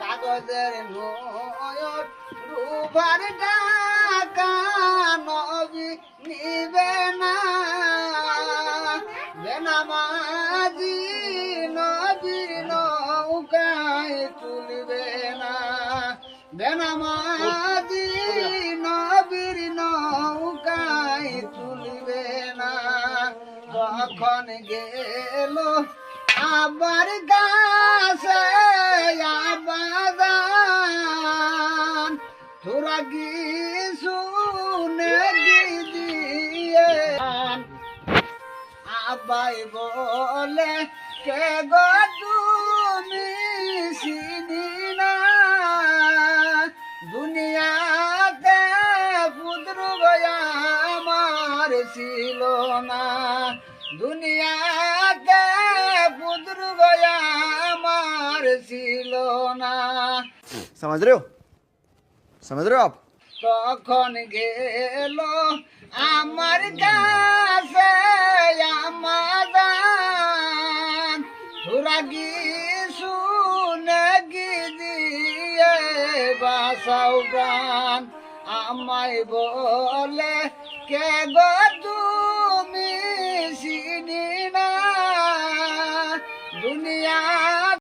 কাগজের নয়ন রূপার ডাকা নবী নিবে না বেনামাজি নবীর নৌকায় তুলবে না বেনামাজি নবীর নৌকায় তুলবে না তখন গেল আবার গাছে আবাদান তোরা কি শুনে দিয়ে আবাই বলে কে গো তুমি চিনি না দুনিয়াতে পুত্র আমার ছিল না দুনিয়াতে পুত্র আমার ছিল না समझ रहे हो आप তখন গেল আমার কাছে আমাদান তোরা কি শুনে কি দিয়ে বাসাও প্রাণ আমায় বলে কে গো